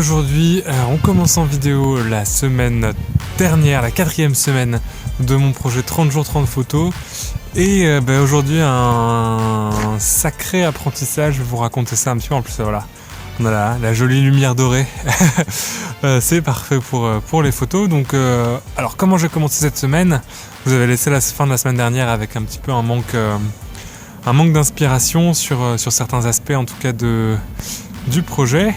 aujourd'hui, on commence en vidéo la semaine dernière, la 4e semaine de mon projet 30 jours 30 photos. Et aujourd'hui, un sacré apprentissage, je vais vous raconter ça un petit peu. En plus, voilà, on a la jolie lumière dorée. C'est parfait pour les photos. Donc, alors comment j'ai commencé cette semaine? Vous avez laissé la fin de la semaine dernière avec un petit peu un manque d'inspiration sur certains aspects, en tout cas du projet.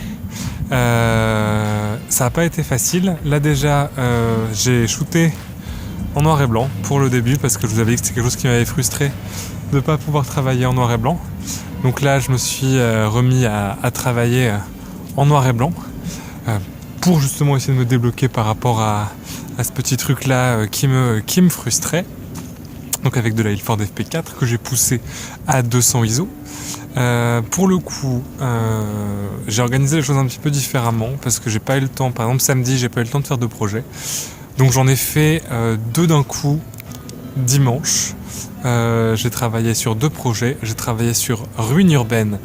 Ça n'a pas été facile. Là déjà, j'ai shooté en noir et blanc pour le début parce que je vous avais dit que c'était quelque chose qui m'avait frustré de ne pas pouvoir travailler en noir et blanc. Donc là, je me suis remis à travailler en noir et blanc pour justement essayer de me débloquer par rapport à ce petit truc là qui me frustrait. Donc avec de la Ilford FP4 que j'ai poussé à 200 ISO. Pour le coup, j'ai organisé les choses un petit peu différemment parce que j'ai pas eu le temps. Par exemple, samedi, j'ai pas eu le temps de faire 2 projets. Donc j'en ai fait 2 d'un coup dimanche. J'ai travaillé sur 2 projets. J'ai travaillé sur Ruines urbaines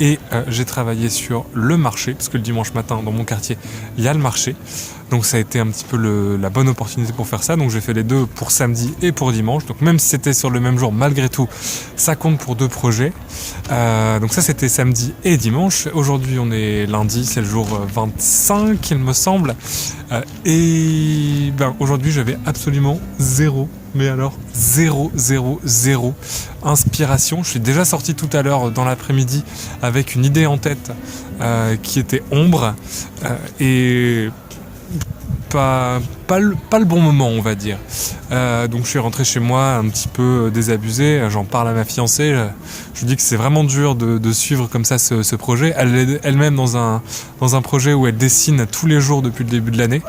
et j'ai travaillé sur le marché parce que le dimanche matin, dans mon quartier, il y a le marché. Donc ça a été un petit peu la bonne opportunité pour faire ça. Donc j'ai fait les 2 pour samedi et pour dimanche. Donc même si c'était sur le même jour, malgré tout, ça compte pour 2 projets. Donc ça c'était samedi et dimanche. Aujourd'hui on est lundi, c'est le jour 25 il me semble. Et aujourd'hui j'avais absolument zéro inspiration. Je suis déjà sorti tout à l'heure dans l'après-midi avec une idée en tête qui était ombre et pas le bon moment, on va dire. Donc je suis rentré chez moi un petit peu désabusé. J'en parle à ma fiancée. Je lui dis que c'est vraiment dur de suivre comme ça ce projet. Elle est elle-même dans un projet où elle dessine tous les jours depuis le début de l'année.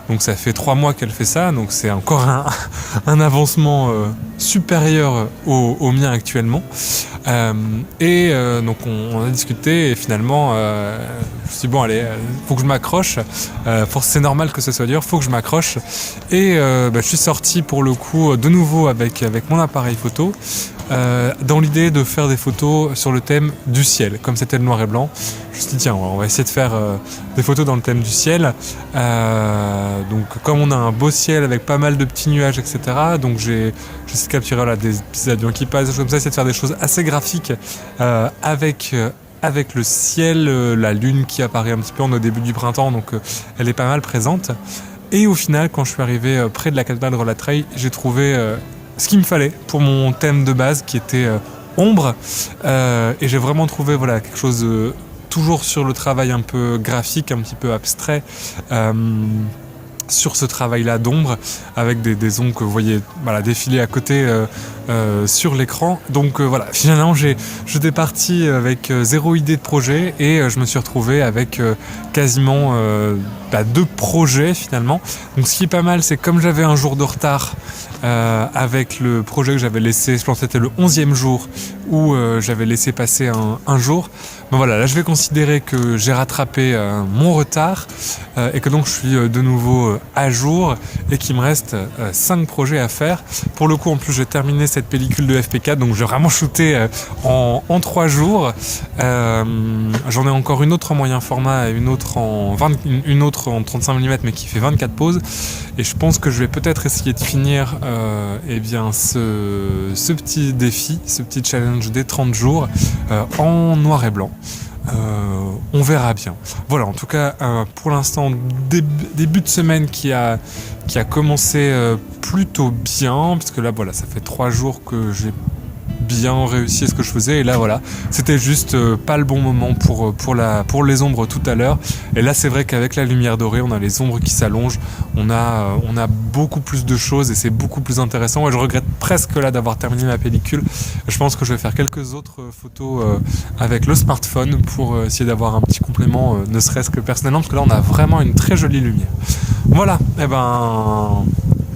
Donc ça fait 3 mois qu'elle fait ça. Donc c'est encore un avancement supérieur au mien actuellement. Donc on a discuté et finalement je me suis dit bon allez, faut que je m'accroche. C'est normal que ce soit dur, faut que je m'accroche. Et je suis sorti pour le coup de nouveau avec mon appareil photo dans l'idée de faire des photos sur le thème du ciel. Comme c'était le noir et blanc, je me suis dit tiens on va essayer de faire des photos dans le thème du ciel. Donc comme on a un beau ciel avec pas mal de petits nuages etc, donc j'ai essayé de capturer des petits avions qui passent, des choses comme ça, essayer de faire des choses assez graphiques avec le ciel, la lune qui apparaît un petit peu au début du printemps, donc elle est pas mal présente. Et au final, quand je suis arrivé près de la cathédrale de Rolatreille, j'ai trouvé ce qu'il me fallait pour mon thème de base qui était ombre. Et j'ai vraiment trouvé quelque chose toujours sur le travail un peu graphique, un petit peu abstrait. Sur ce travail-là d'ombre, avec des ombres que vous voyez défiler à côté sur l'écran. Donc finalement j'étais parti avec 0 idée de projet et je me suis retrouvé avec quasiment 2 projets finalement. Donc ce qui est pas mal, c'est comme j'avais un jour de retard avec le projet que j'avais laissé, je pense que c'était le 11e jour où j'avais laissé passer un jour. Là je vais considérer que j'ai rattrapé mon retard et que donc je suis de nouveau à jour et qu'il me reste 5 projets à faire. Pour le coup en plus j'ai terminé cette pellicule de FP4, donc j'ai vraiment shooté en 3 jours. J'en ai encore une autre en moyen format et une autre en 35 mm mais qui fait 24 poses, et je pense que je vais peut-être essayer de finir ce petit défi, ce petit challenge des 30 jours en noir et blanc. On verra bien. Voilà, en tout cas pour l'instant début de semaine qui a commencé plutôt bien, parce que là ça fait 3 jours que j'ai bien réussi à ce que je faisais, et là c'était juste pas le bon moment pour les ombres tout à l'heure. Et là c'est vrai qu'avec la lumière dorée on a les ombres qui s'allongent, on a beaucoup plus de choses et c'est beaucoup plus intéressant, et je regrette presque là d'avoir terminé ma pellicule. Je pense que je vais faire quelques autres photos avec le smartphone pour essayer d'avoir un petit complément, ne serait-ce que personnellement, parce que là on a vraiment une très jolie lumière. Voilà,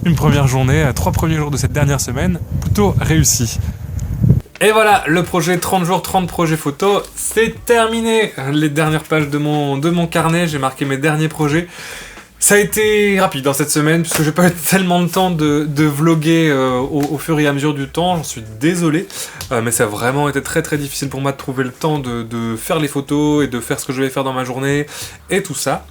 une première journée, 3 premiers jours de cette dernière semaine plutôt réussi. Et voilà, le projet 30 jours, 30 projets photos, c'est terminé. Les dernières pages de mon carnet, j'ai marqué mes derniers projets. Ça a été rapide cette semaine, puisque j'ai pas eu tellement de temps de vlogger au fur et à mesure du temps, j'en suis désolé. mais ça a vraiment été très très difficile pour moi de trouver le temps de faire les photos et de faire ce que je vais faire dans ma journée et tout ça.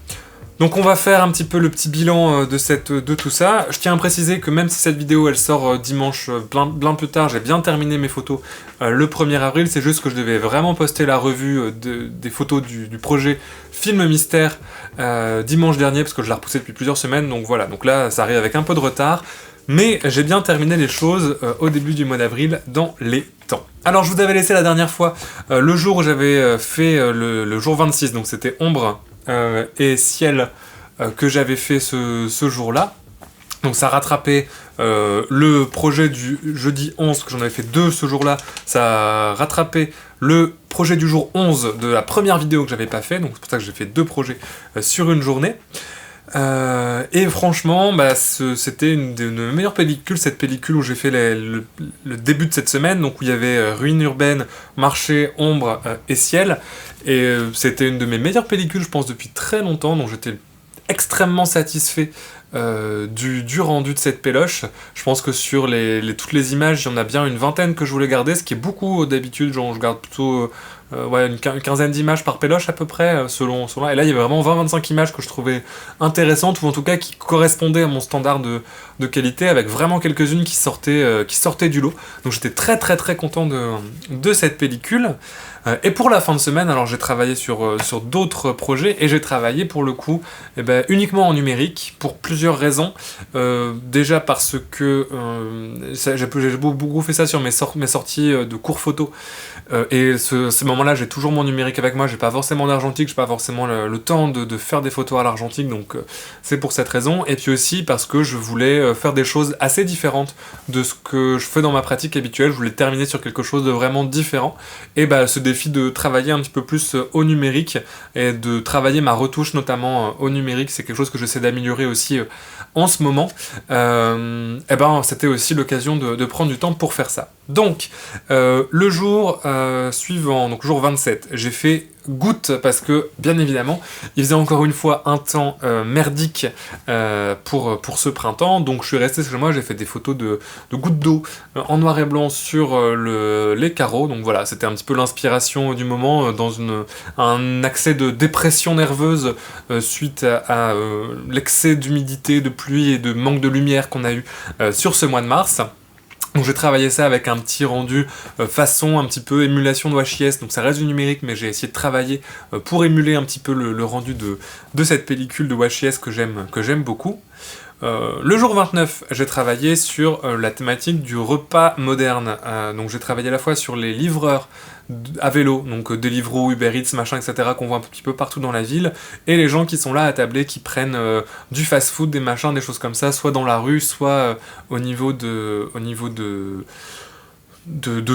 Donc on va faire un petit peu le petit bilan de tout ça. Je tiens à préciser que même si cette vidéo elle sort dimanche bien plus tard, j'ai bien terminé mes photos le 1er avril, c'est juste que je devais vraiment poster la revue des photos du projet Film Mystère dimanche dernier, parce que je l'ai repoussé depuis plusieurs semaines, donc voilà, donc là ça arrive avec un peu de retard. Mais j'ai bien terminé les choses au début du mois d'avril dans les temps. Alors je vous avais laissé la dernière fois le jour où j'avais fait le jour 26, donc c'était ombre et ciel que j'avais fait ce jour-là. Donc ça rattrapait le projet du jeudi 11, que j'en avais fait 2 ce jour-là, ça a rattrapé le projet du jour 11 de la première vidéo que j'avais pas fait, donc c'est pour ça que j'ai fait 2 projets sur une journée. Et franchement, c'était une de mes meilleures pellicules, cette pellicule où j'ai fait le début de cette semaine, donc où il y avait ruines urbaines, marché, ombre et ciel, et c'était une de mes meilleures pellicules, je pense, depuis très longtemps, donc j'étais extrêmement satisfait du rendu de cette péloche. Je pense que sur toutes les images, il y en a bien une vingtaine que je voulais garder, ce qui est beaucoup d'habitude, genre je garde plutôt une quinzaine d'images par péloche à peu près, selon et là il y avait vraiment 20-25 images que je trouvais intéressantes, ou en tout cas qui correspondaient à mon standard de qualité, avec vraiment quelques-unes qui sortaient du lot. Donc j'étais très très très content de cette pellicule. Et pour la fin de semaine, alors j'ai travaillé sur d'autres projets, et j'ai travaillé pour le coup uniquement en numérique, pour plusieurs raisons. Déjà parce que j'ai beaucoup fait ça sur mes sorties de cours photo, et ces moments-là j'ai toujours mon numérique avec moi, j'ai pas forcément d'argentique, j'ai pas forcément le temps de faire des photos à l'argentique, donc c'est pour cette raison. Et puis aussi parce que je voulais faire des choses assez différentes de ce que je fais dans ma pratique habituelle, je voulais terminer sur quelque chose de vraiment différent, et ce défi de travailler un petit peu plus au numérique, et de travailler ma retouche notamment au numérique, c'est quelque chose que j'essaie d'améliorer aussi en ce moment. C'était aussi l'occasion de prendre du temps pour faire ça. Donc, le jour suivant, donc jour 27, j'ai fait goutte, parce que, bien évidemment, il faisait encore une fois un temps merdique pour ce printemps, donc je suis resté chez moi, j'ai fait des photos de gouttes d'eau en noir et blanc sur les carreaux, donc voilà, c'était un petit peu l'inspiration du moment, dans un accès de dépression nerveuse suite à l'excès d'humidité, de pluie et de manque de lumière qu'on a eu sur ce mois de mars. Donc j'ai travaillé ça avec un petit rendu façon un petit peu émulation de WHIS, donc ça reste du numérique, mais j'ai essayé de travailler pour émuler un petit peu le rendu de cette pellicule de WHIS que j'aime beaucoup. Le jour 29, j'ai travaillé sur la thématique du repas moderne, donc j'ai travaillé à la fois sur les livreurs à vélo, donc Deliveroo, Uber Eats, machin, etc., qu'on voit un petit peu partout dans la ville, et les gens qui sont là à tabler, qui prennent du fast-food, des machins, des choses comme ça, soit dans la rue, soit au niveau de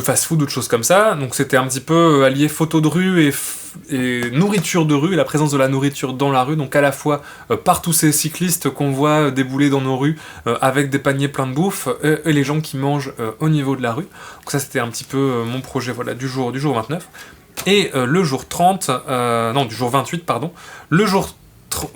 fast-food ou de choses comme ça. Donc c'était un petit peu allié photo de rue et nourriture de rue, et la présence de la nourriture dans la rue, donc à la fois par tous ces cyclistes qu'on voit débouler dans nos rues avec des paniers pleins de bouffe, et les gens qui mangent au niveau de la rue. Donc ça c'était un petit peu mon projet, voilà, du jour 29. Et le jour 30, du jour 28, pardon, le jour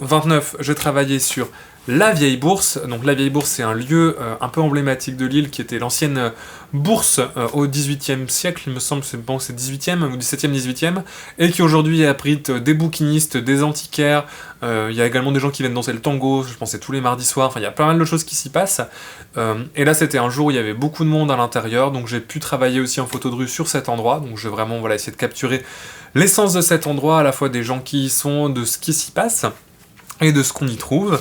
29, j'ai travaillé sur la Vieille Bourse. Donc la Vieille Bourse, c'est un lieu un peu emblématique de Lille, qui était l'ancienne bourse au XVIIIe siècle, il me semble, c'est 18e ou 17e, 18e, et qui aujourd'hui abrite des bouquinistes, des antiquaires, il y a également des gens qui viennent danser le tango, je pense que c'est tous les mardis soirs, enfin il y a pas mal de choses qui s'y passent, et là c'était un jour où il y avait beaucoup de monde à l'intérieur, donc j'ai pu travailler aussi en photo de rue sur cet endroit, donc j'ai vraiment essayé de capturer l'essence de cet endroit, à la fois des gens qui y sont, de ce qui s'y passe, et de ce qu'on y trouve.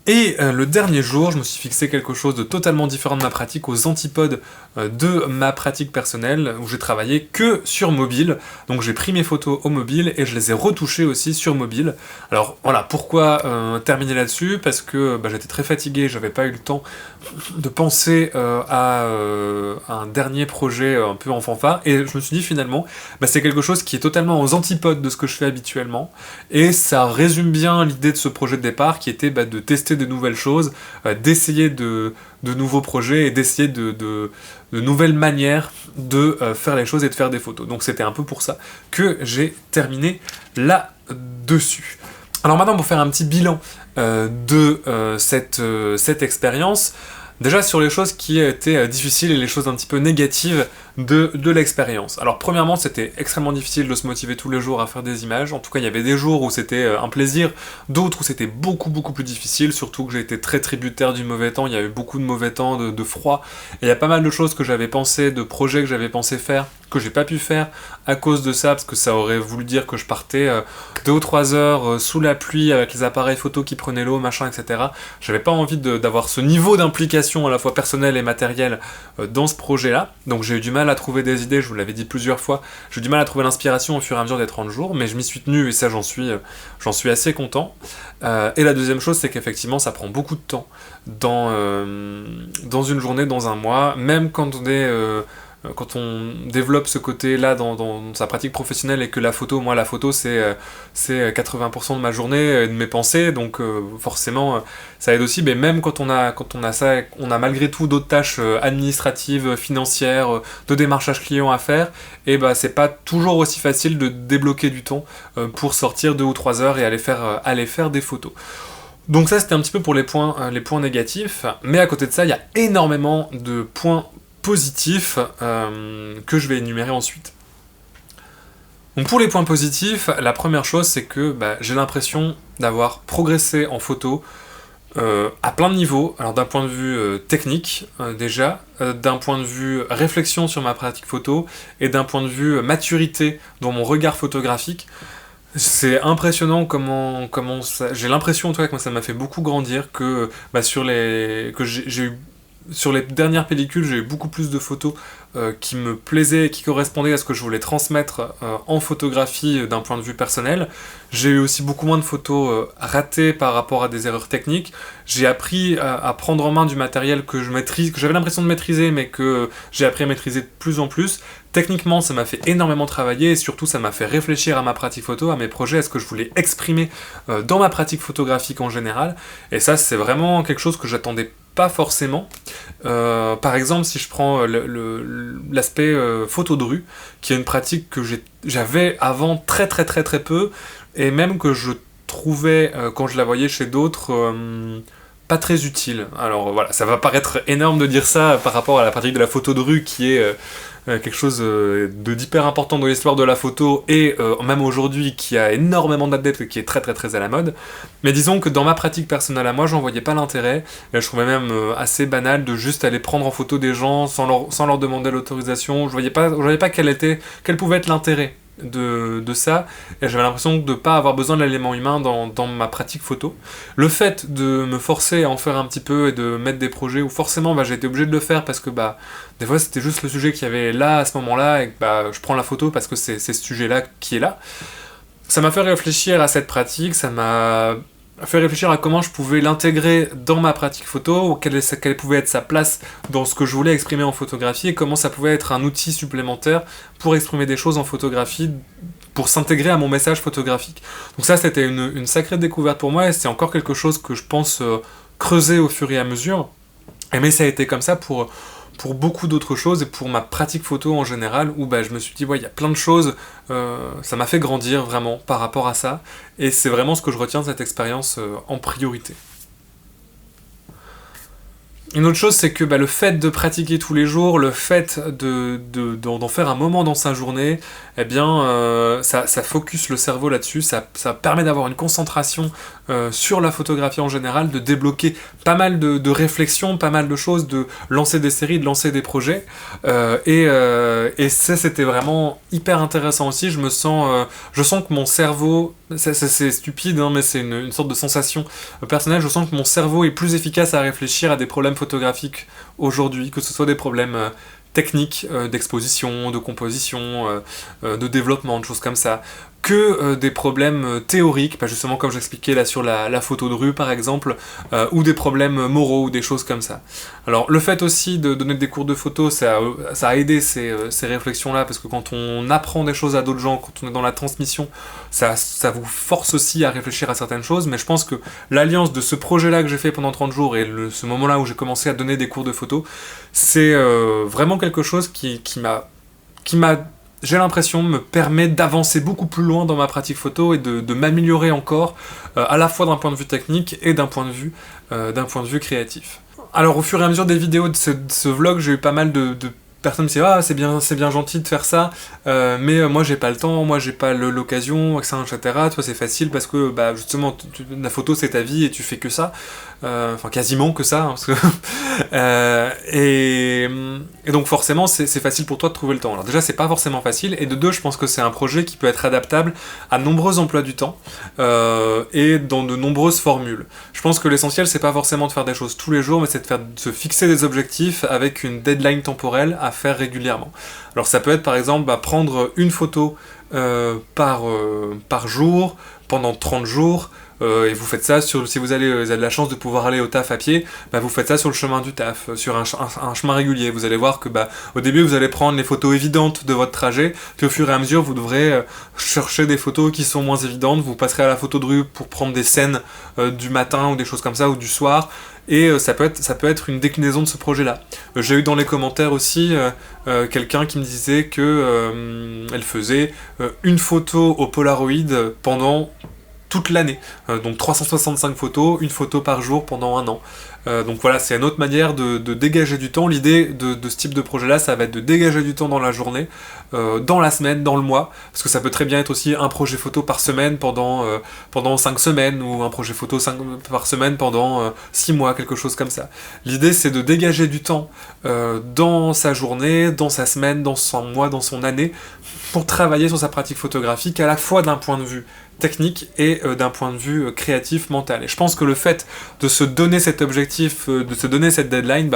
Et le dernier jour, je me suis fixé quelque chose de totalement différent de ma pratique, aux antipodes de ma pratique personnelle, où j'ai travaillé que sur mobile. Donc j'ai pris mes photos au mobile et je les ai retouchées aussi sur mobile. Alors voilà, pourquoi terminer là-dessus? Parce que j'étais très fatigué, j'avais pas eu le temps de penser à un dernier projet un peu en fanfare, et je me suis dit finalement, c'est quelque chose qui est totalement aux antipodes de ce que je fais habituellement, et ça résume bien l'idée de ce projet de départ, qui était de tester de nouvelles choses, d'essayer de nouveaux projets, et d'essayer de nouvelles manières de faire les choses et de faire des photos. Donc c'était un peu pour ça que j'ai terminé là-dessus. Alors maintenant, pour faire un petit bilan de cette expérience, Déjà sur les choses qui étaient difficiles et les choses un petit peu négatives de l'expérience. Alors premièrement, c'était extrêmement difficile de se motiver tous les jours à faire des images. En tout cas, il y avait des jours où c'était un plaisir, d'autres où c'était beaucoup plus difficile, surtout que j'ai été très tributaire du mauvais temps. Il y a eu beaucoup de mauvais temps, de froid, et il y a pas mal de choses que j'avais pensé, de projets que j'avais pensé faire, que j'ai pas pu faire à cause de ça, parce que ça aurait voulu dire que je partais 2 ou 3 heures sous la pluie avec les appareils photo qui prenaient l'eau, machin, etc. J'avais pas envie d'avoir ce niveau d'implication à la fois personnelle et matérielle dans ce projet-là, donc j'ai eu du mal à trouver des idées, je vous l'avais dit plusieurs fois, j'ai eu du mal à trouver l'inspiration au fur et à mesure des 30 jours, mais je m'y suis tenu et ça j'en suis assez content. Et la deuxième chose, c'est qu'effectivement ça prend beaucoup de temps dans une journée, dans un mois, même quand on développe ce côté-là dans sa pratique professionnelle et que la photo c'est 80% de ma journée et de mes pensées, donc forcément ça aide aussi, mais même quand on a ça, on a malgré tout d'autres tâches administratives, financières, de démarchage client à faire, et bah c'est pas toujours aussi facile de débloquer du temps pour sortir 2 ou 3 heures et aller faire des photos. Donc ça c'était un petit peu pour les points négatifs, mais à côté de ça il y a énormément de points positifs que je vais énumérer ensuite. Donc pour les points positifs, la première chose c'est que j'ai l'impression d'avoir progressé en photo à plein de niveaux. Alors d'un point de vue technique déjà, d'un point de vue réflexion sur ma pratique photo et d'un point de vue maturité dans mon regard photographique. C'est impressionnant comment ça, j'ai l'impression en tout cas que ça m'a fait beaucoup grandir, que j'ai eu sur les dernières pellicules, j'ai eu beaucoup plus de photos qui me plaisaient, qui correspondaient à ce que je voulais transmettre en photographie d'un point de vue personnel. J'ai eu aussi beaucoup moins de photos ratées par rapport à des erreurs techniques. J'ai appris à prendre en main du matériel que je maîtrise, que j'avais l'impression de maîtriser, mais que j'ai appris à maîtriser de plus en plus. Techniquement, ça m'a fait énormément travailler et surtout, ça m'a fait réfléchir à ma pratique photo, à mes projets, à ce que je voulais exprimer dans ma pratique photographique en général. Et ça, c'est vraiment quelque chose que j'attendais pas forcément. Par exemple, si je prends l'aspect photo de rue, qui est une pratique que j'avais avant très peu, et même que je trouvais, quand je la voyais chez d'autres, pas très utile. Alors voilà, ça va paraître énorme de dire ça par rapport à la pratique de la photo de rue, qui est quelque chose d'hyper important dans l'histoire de la photo, et même aujourd'hui qui a énormément d'adeptes et qui est très à la mode. Mais disons que dans ma pratique personnelle à moi, j'en voyais pas l'intérêt, et je trouvais même assez banal de juste aller prendre en photo des gens sans leur demander l'autorisation. Je voyais pas quel pouvait être l'intérêt de ça, et j'avais l'impression de ne pas avoir besoin de l'élément humain dans ma pratique photo. Le fait de me forcer à en faire un petit peu et de mettre des projets où forcément j'ai été obligé de le faire parce que des fois c'était juste le sujet qu'il y avait là à ce moment-là, et que je prends la photo parce que c'est ce sujet-là qui est là. Ça m'a fait réfléchir à cette pratique, ça m'a fait réfléchir à comment je pouvais l'intégrer dans ma pratique photo, quelle pouvait être sa place dans ce que je voulais exprimer en photographie, et comment ça pouvait être un outil supplémentaire pour exprimer des choses en photographie, pour s'intégrer à mon message photographique. Donc ça, c'était une sacrée découverte pour moi, et c'est encore quelque chose que je pense creuser au fur et à mesure. Mais ça a été comme ça pour beaucoup d'autres choses, et pour ma pratique photo en général, où je me suis dit, il y a plein de choses, ça m'a fait grandir vraiment par rapport à ça, et c'est vraiment ce que je retiens de cette expérience en priorité. Une autre chose, c'est que le fait de pratiquer tous les jours, le fait d'en faire un moment dans sa journée, ça focus le cerveau là-dessus, ça permet d'avoir une concentration sur la photographie en général, de débloquer pas mal de réflexions, pas mal de choses, de lancer des séries, de lancer des projets, et ça c'était vraiment hyper intéressant aussi. Je sens que mon cerveau, c'est stupide, mais c'est une sorte de sensation personnelle, je sens que mon cerveau est plus efficace à réfléchir à des problèmes photographiques aujourd'hui, que ce soit des problèmes techniques, d'exposition, de composition, de développement, de choses comme ça, que des problèmes théoriques, justement comme j'expliquais là sur la photo de rue par exemple, ou des problèmes moraux ou des choses comme ça. Alors le fait aussi de donner des cours de photo, ça a aidé ces réflexions-là, parce que quand on apprend des choses à d'autres gens, quand on est dans la transmission, ça vous force aussi à réfléchir à certaines choses, mais je pense que l'alliance de ce projet-là que j'ai fait pendant 30 jours et ce moment-là où j'ai commencé à donner des cours de photo, c'est vraiment quelque chose qui m'a, j'ai l'impression, me permet d'avancer beaucoup plus loin dans ma pratique photo et de m'améliorer encore, à la fois d'un point de vue technique et d'un point de vue créatif. Alors au fur et à mesure des vidéos de ce vlog, j'ai eu pas mal de personnes qui me disaient « Ah, c'est bien gentil de faire ça, mais moi j'ai pas le temps, moi j'ai pas l'occasion, etc. » Toi c'est facile parce que bah, justement la photo c'est ta vie et tu fais que ça, enfin quasiment que ça, hein, parce que et donc forcément c'est facile pour toi de trouver le temps. Alors déjà c'est pas forcément facile, et de deux je pense que c'est un projet qui peut être adaptable à de nombreux emplois du temps et dans de nombreuses formules. Je pense que l'essentiel c'est pas forcément de faire des choses tous les jours, mais c'est de se fixer des objectifs avec une deadline temporelle à faire régulièrement. Alors ça peut être par exemple prendre une photo par jour pendant 30 jours, et vous faites ça si vous avez de la chance de pouvoir aller au taf à pied, bah vous faites ça sur le chemin du taf, sur un chemin régulier. Vous allez voir que au début vous allez prendre les photos évidentes de votre trajet, puis au fur et à mesure vous devrez chercher des photos qui sont moins évidentes, vous passerez à la photo de rue pour prendre des scènes du matin ou des choses comme ça, ou du soir, et ça peut être une déclinaison de ce projet-là. J'ai eu dans les commentaires aussi quelqu'un qui me disait que elle faisait une photo au Polaroid pendant toute l'année, donc 365 photos, une photo par jour pendant un an. Donc voilà, c'est une autre manière de dégager du temps. L'idée de ce type de projet-là, ça va être de dégager du temps dans la journée, dans la semaine, dans le mois, parce que ça peut très bien être aussi un projet photo par semaine pendant 5 semaines, ou un projet photo par semaine pendant 6 mois, quelque chose comme ça. L'idée, c'est de dégager du temps dans sa journée, dans sa semaine, dans son mois, dans son année, pour travailler sur sa pratique photographique, à la fois d'un point de vue technique et d'un point de vue créatif, mental. Et je pense que le fait de se donner cet objectif, de se donner cette deadline,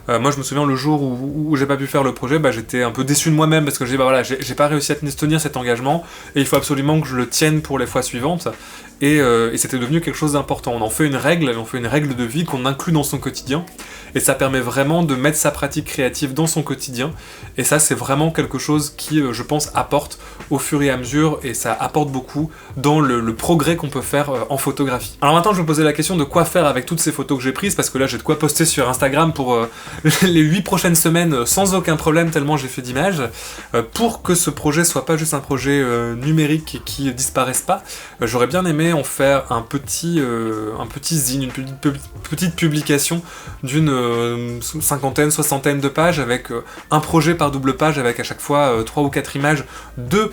moi je me souviens le jour où j'ai pas pu faire le projet, j'étais un peu déçu de moi-même, parce que j'ai pas réussi à tenir cet engagement, et il faut absolument que je le tienne pour les fois suivantes. Et c'était devenu quelque chose d'important. On en fait une règle de vie qu'on inclut dans son quotidien, et ça permet vraiment de mettre sa pratique créative dans son quotidien, et ça c'est vraiment quelque chose qui, je pense, apporte au fur et à mesure, et ça apporte beaucoup dans le progrès qu'on peut faire en photographie. Alors maintenant je me posais la question de quoi faire avec toutes ces photos que j'ai prises, parce que là j'ai de quoi poster sur Instagram pour les 8 prochaines semaines sans aucun problème, tellement j'ai fait d'images, pour que ce projet soit pas juste un projet numérique qui disparaisse pas. J'aurais bien aimé en faire un petit zine, une petite publication d'une cinquantaine, soixantaine de pages, avec un projet par double page, avec à chaque fois 3 ou 4 images de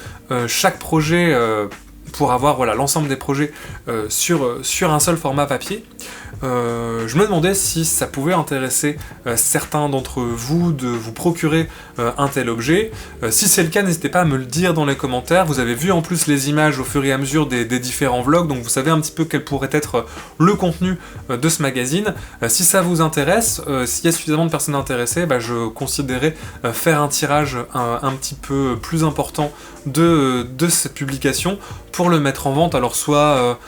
chaque projet, pour avoir l'ensemble des projets sur un seul format papier. Je me demandais si ça pouvait intéresser certains d'entre vous de vous procurer un tel objet. Si c'est le cas, n'hésitez pas à me le dire dans les commentaires. Vous avez vu en plus les images au fur et à mesure des différents vlogs, donc vous savez un petit peu quel pourrait être le contenu de ce magazine. Si ça vous intéresse, s'il y a suffisamment de personnes intéressées, je considérais faire un tirage un petit peu plus important de cette publication pour le mettre en vente, alors soit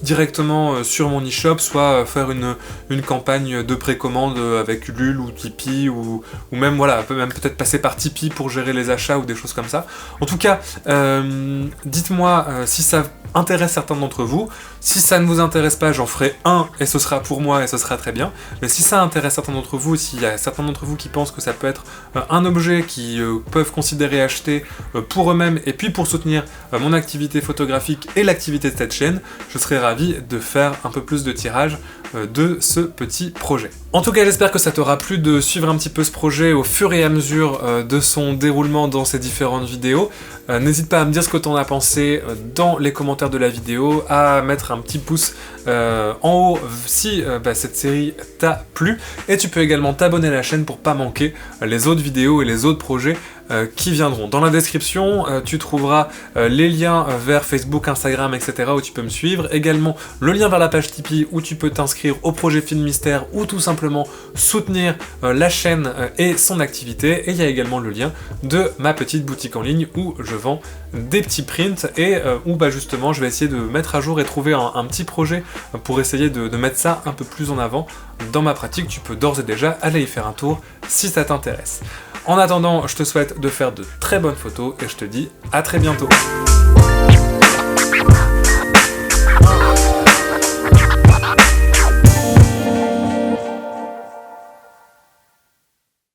directement sur mon e-shop, soit faire une campagne de précommande avec Ulule ou Tipeee, ou même peut-être passer par Tipeee pour gérer les achats ou des choses comme ça. En tout cas, dites-moi si ça intéresse certains d'entre vous. Si ça ne vous intéresse pas, j'en ferai un et ce sera pour moi et ce sera très bien. Mais si ça intéresse certains d'entre vous, s'il y a certains d'entre vous qui pensent que ça peut être un objet qu'ils peuvent considérer acheter pour eux-mêmes et puis pour soutenir mon activité photographique et l'activité de cette chaîne, je serais ravi de faire un peu plus de tirage de ce petit projet. En tout cas, j'espère que ça t'aura plu de suivre un petit peu ce projet au fur et à mesure de son déroulement dans ces différentes vidéos. N'hésite pas à me dire ce que t'en as pensé dans les commentaires de la vidéo, à mettre un petit pouce en haut si cette série t'a plu, et tu peux également t'abonner à la chaîne pour pas manquer les autres vidéos et les autres projets qui viendront. Dans la description, tu trouveras les liens vers Facebook, Instagram, etc. où tu peux me suivre. Également, le lien vers la page Tipeee où tu peux t'inscrire au projet Film Mystère ou tout simplement soutenir la chaîne et son activité. Et il y a également le lien de ma petite boutique en ligne où je vends des petits prints et où justement je vais essayer de mettre à jour et trouver un petit projet pour essayer de mettre ça un peu plus en avant dans ma pratique. Tu peux d'ores et déjà aller y faire un tour si ça t'intéresse. En attendant, je te souhaite de faire de très bonnes photos et je te dis à très bientôt.